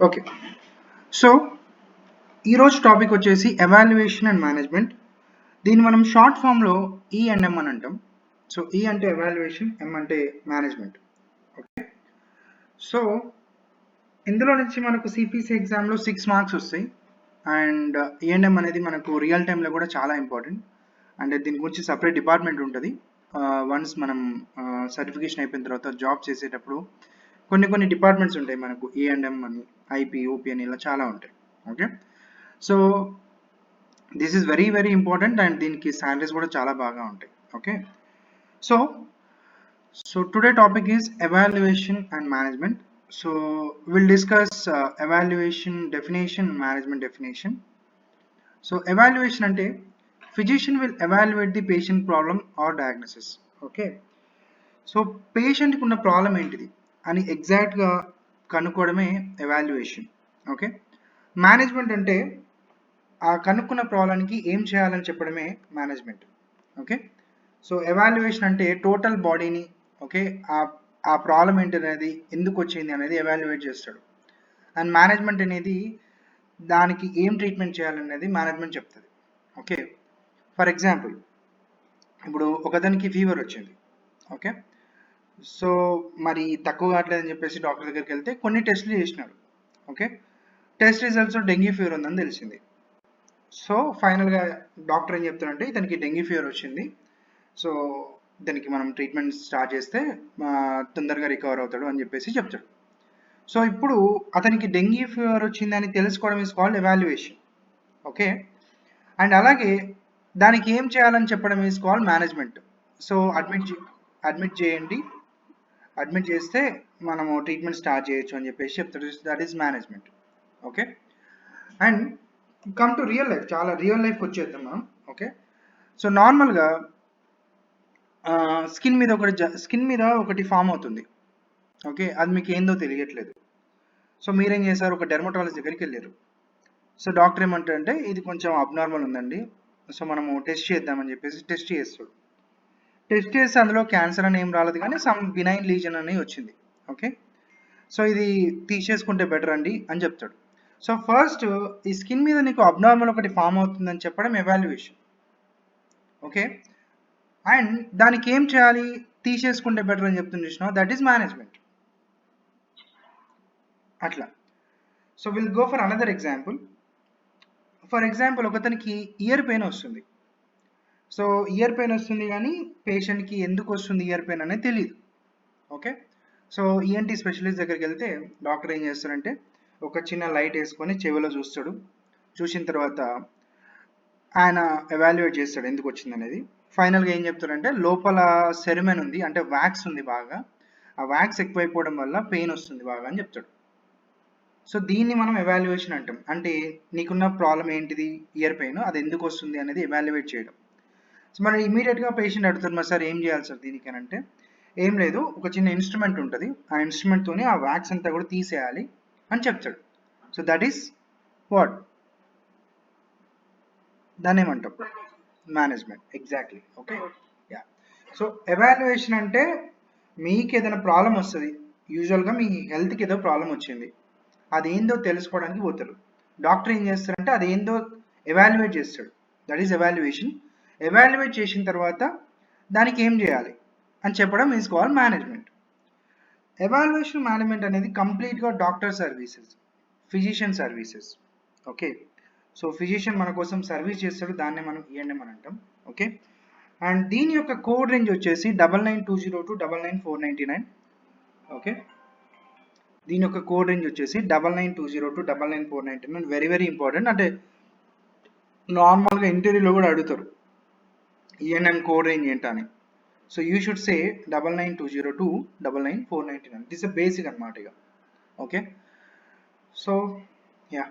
Okay. So, ఈరోజు topic వచ్చేసి evaluation and management. దీన్ని మనం షార్ట్ ఫామ్‌లో ఈ అండ్ ఎం అని అంటాం. సో, ఈ అంటే ఎవాల్యుయేషన్, ఎం అంటే మేనేజ్మెంట్. ఓకే. సో, ఇందులో నుంచి మనకు సిపిసి ఎగ్జామ్‌లో 6 మార్క్స్ వస్తాయి. అండ్ ఈ అండ్ ఎం అనేది మనకు రియల్ టైమ్‌లో కూడా చాలా ఇంపార్టెంట్. అంటే దీని గురించి సెపరేట్ డిపార్ట్మెంట్ ఉంటది. వన్స్ మనం సర్టిఫికేషన్ అయిపోయిన తర్వాత జాబ్ చేసేటప్పుడు కొన్ని డిపార్ట్మెంట్స్ ఉంటాయి మనకు. ఈ అండ్ ఎం అని, ఐపీ, ఓపీ అని ఇలా చాలా ఉంటాయి. Okay. So this is very important and దీనికి శాలరీస్ కూడా చాలా బాగా ఉంటాయి. Okay. So so today topic is evaluation and management. So will discuss evaluation definition, management definition. So evaluation అంటే physician will evaluate the patient problem or diagnosis. Okay. So పేషెంట్కి ఉన్న problem ఏంటిది అని ఎగ్జాక్ట్గా కనుక్కోవడమే ఎవాల్యుయేషన్. ఓకే. మేనేజ్మెంట్ అంటే ఆ కనుక్కున్న ప్రాబ్లంకి ఏం చేయాలని చెప్పడమే మేనేజ్మెంట్. ఓకే. సో ఎవాల్యుయేషన్ అంటే టోటల్ బాడీని, ఓకే, ఆ ప్రాబ్లం ఏంటి అనేది, ఎందుకు వచ్చింది అనేది ఎవాల్యుయేట్ చేస్తాడు. అండ్ మేనేజ్మెంట్ అనేది దానికి ఏం ట్రీట్మెంట్ చేయాలనేది మేనేజ్మెంట్ చెప్తుంది. ఓకే. ఫర్ ఎగ్జాంపుల్, ఇప్పుడు ఒకదానికి ఫీవర్ వచ్చింది. ఓకే. సో మరి తక్కువ కావట్లేదని చెప్పేసి డాక్టర్ దగ్గరికి వెళ్తే కొన్ని టెస్టులు చేసినాడు. Okay. Test results dengue fever ఉందని తెలిసింది. సో ఫైనల్గా డాక్టర్ ఏం చెప్తాడంటే ఇతనికి డెంగ్యూ ఫీవర్ వచ్చింది, సో దానికి మనం ట్రీట్మెంట్ స్టార్ట్ చేస్తే తొందరగా రికవర్ అవుతాడు అని చెప్పేసి చెప్తాడు. సో ఇప్పుడు అతనికి డెంగ్యూ ఫీవర్ వచ్చిందని తెలుసుకోవడం is called evaluation. Okay. And అలాగే దానికి ఏం చేయాలని చెప్పడం is called management. So admit చేయండి, అడ్మిట్ చేస్తే మనము ట్రీట్మెంట్ స్టార్ట్ చేయొచ్చు అని చెప్పేసి చెప్తాడు. That is management. Okay. And come to real life, చాలా రియల్ లైఫ్కి వచ్చేద్దాం మనం. ఓకే. సో నార్మల్గా స్కిన్ మీద ఒకటి ఫామ్ అవుతుంది. ఓకే. అది మీకు ఏందో తెలియట్లేదు. సో మీరేం చేశారు, ఒక డెర్మటాలజిస్ట్ దగ్గరికి వెళ్ళారు. సో డాక్టర్ ఏమంటారంటే ఇది కొంచెం అబ్నార్మల్ ఉందండి, సో మనము టెస్ట్ చేద్దామని చెప్పేసి టెస్ట్ చేస్తాడు. టెస్ట్ చేస్తే అందులో క్యాన్సర్ అని ఏం రాలేదు, కానీ సమ్ బినైన్ లీజన్ అని వచ్చింది. ఓకే. సో ఇది తీసేసుకుంటే బెటర్ అండి అని చెప్తాడు. సో ఫస్ట్ ఈ స్కిన్ మీద నీకు అబ్నార్మల్ ఒకటి ఫామ్ అవుతుందని చెప్పడం ఎవాల్యుయేషన్. ఓకే. అండ్ దానికి ఏం చేయాలి, తీసేసుకుంటే బెటర్ అని చెప్తుంది చూసినా, దట్ ఈస్ మేనేజ్మెంట్. అట్లా. So will go for another example. For example, ఒకతనికి ఇయర్ పెయిన్ వస్తుంది. సో ఇయర్ పెయిన్ వస్తుంది కానీ పేషెంట్కి ఎందుకు వస్తుంది ఇయర్ పెయిన్ అనేది తెలియదు. ఓకే. సో ఈఎన్టీ స్పెషలిస్ట్ దగ్గరికి వెళ్తే డాక్టర్ ఏం చేస్తారంటే ఒక చిన్న లైట్ వేసుకొని చెవిలో చూస్తాడు. చూసిన తర్వాత ఆయన ఎవాల్యుయేట్ చేస్తాడు ఎందుకు వచ్చింది అనేది. ఫైనల్గా ఏం చెప్తాడంటే లోపల సెరిమెన్ ఉంది, అంటే వ్యాక్స్ ఉంది బాగా, ఆ వ్యాక్స్ ఎక్కువైపోవడం వల్ల పెయిన్ వస్తుంది బాగా అని చెప్తాడు. సో దీన్ని మనం ఎవాల్యుయేషన్ అంటాం. అంటే నీకున్న ప్రాబ్లం ఏంటిది, ఇయర్ పెయిన్, అది ఎందుకు వస్తుంది అనేది ఎవాల్యుయేట్ చేయడం. సో మరి ఇమీడియట్గా పేషెంట్ అడుగుతారు, మరి సార్ ఏం చేయాలి సార్ దీనికి అని అంటే, ఏం లేదు, ఒక చిన్న ఇన్స్ట్రుమెంట్ ఉంటుంది, ఆ ఇన్స్ట్రుమెంట్తోని ఆ వ్యాక్స్ అంతా కూడా తీసేయాలి అని చెప్తాడు. సో దట్ ఈస్ వాట్, దాన్ని ఏమంటాం, management. Exactly. Okay. Yeah. So evaluation అంటే మీకు ఏదైనా ప్రాబ్లం వస్తుంది, యూజువల్గా మీ హెల్త్కి ఏదో ప్రాబ్లం వచ్చింది, అదేందో తెలుసుకోవడానికి పోతారు. డాక్టర్ ఏం చేస్తారంటే అదేందో ఎవాల్యుయేట్ చేస్తాడు. That is evaluation. ఎవాల్యుయేట్ చేసిన తర్వాత దానికి ఏం చేయాలి అని చెప్పడం is called management. Evaluation management అనేది కంప్లీట్గా doctor services, physician services. Okay. So physician మన కోసం సర్వీస్ చేస్తాడు, దాన్నే మనం ఈఎన్ఎం అని అంటాం. ఓకే. అండ్ దీని యొక్క కోడ్ రేంజ్ వచ్చేసి 99202 99499. ఓకే. దీని యొక్క కోడ్ రేంజ్ వచ్చేసి 99202 99499. Very important. అంటే నార్మల్గా ఇంటర్వ్యూలో కూడా అడుగుతారు ఈఎన్ఎం కోడ్ రేంజ్ ఏంటని. So you should say 99202 99499. This basic అనమాట ఇక. ఓకే. So yeah,